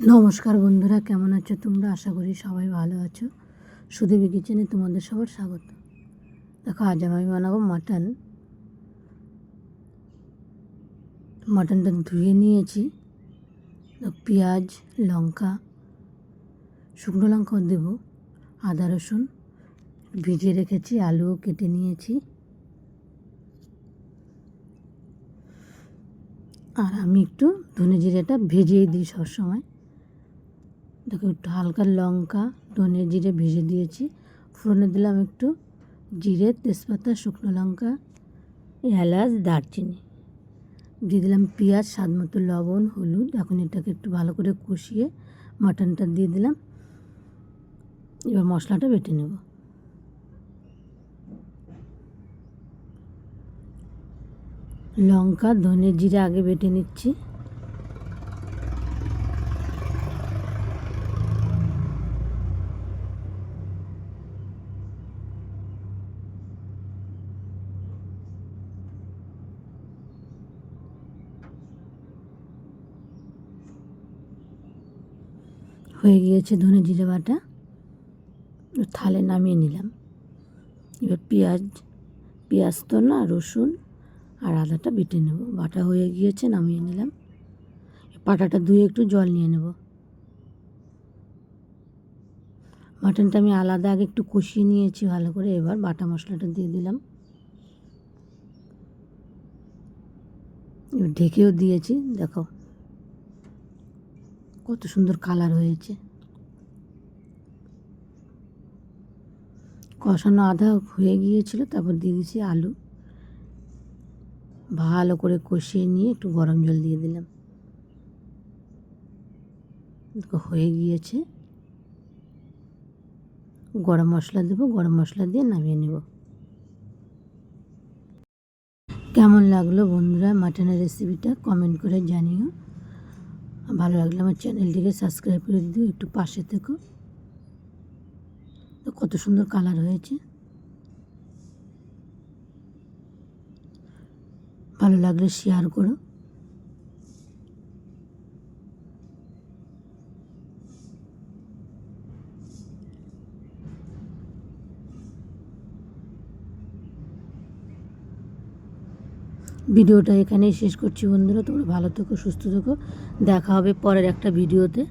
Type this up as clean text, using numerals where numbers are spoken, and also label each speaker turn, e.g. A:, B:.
A: নমস্কার বন্ধুরা, কেমন আছো তোমরা? আশা করি সবাই ভালো আছো। সুদেবী কিচেনে তোমাদের সবার স্বাগত। দেখো, আজ আমি বানাবো মাটন। মাটনটা ধুয়ে নিয়েছি। পেঁয়াজ, লঙ্কা, শুকনো লঙ্কাও দেবো, আদা রসুন ভিজিয়ে রেখেছি, আলুও কেটে নিয়েছি। আর আমি একটু ধনে জিরেটা ভেজেই দিই সবসময়। দেখো, একটু হালকা লঙ্কা, ধনে জিরে ভেজে দিয়েছি। ফোড়নে দিলাম একটু জিরে, তেজপাতা, শুকনো লঙ্কা, এলাচ, দারচিনি। দিয়ে দিলাম পেঁয়াজ, স্বাদ মতো লবণ, হলুদ। এখন এটাকে একটু ভালো করে কষিয়ে মাটনটা দিয়ে দিলাম। এবার মশলাটা বেটে নেব। লঙ্কা, ধনে জিরে আগে বেটে নিচ্ছি। হয়ে গিয়েছে ধনে জিরে বাটা, থালে নামিয়ে নিলাম। এবার পেঁয়াজ তো না, রসুন আর আদাটা বেটে নেব। বাটা হয়ে গিয়েছে, নামিয়ে নিলাম। পাটাটা ধুয়ে একটু জল নিয়ে নেব। মাটনটা আমি আলাদা আগে একটু কষিয়ে নিয়েছি ভালো করে। এবার বাটা মশলাটা দিয়ে দিলাম। এবার ঢেকেও দিয়েছি। দেখো কত সুন্দর কালার হয়েছে। কষানো আধা হয়ে গিয়েছিল, তারপর দিয়ে দিয়েছি আলু। ভালো করে কষিয়ে নিয়ে একটু গরম জল দিয়ে দিলাম। হয়ে গিয়েছে। গরম মশলা দেবো, গরম মশলা দিয়ে নামিয়ে নেব। কেমন লাগলো বন্ধুরা মাটনের রেসিপিটা কমেন্ট করে জানিও। ভালো লাগলে আমার চ্যানেলটিকে সাবস্ক্রাইব করে দিও, একটু পাশে থেকো। তো কত সুন্দর কালার হয়েছে। ভালো লাগলে শেয়ার করো। ভিডিওটা এখানেই শেষ করছি বন্ধুরা। তোমরা ভালো থেকো, সুস্থ থেকো। দেখা হবে পরের একটা ভিডিওতে।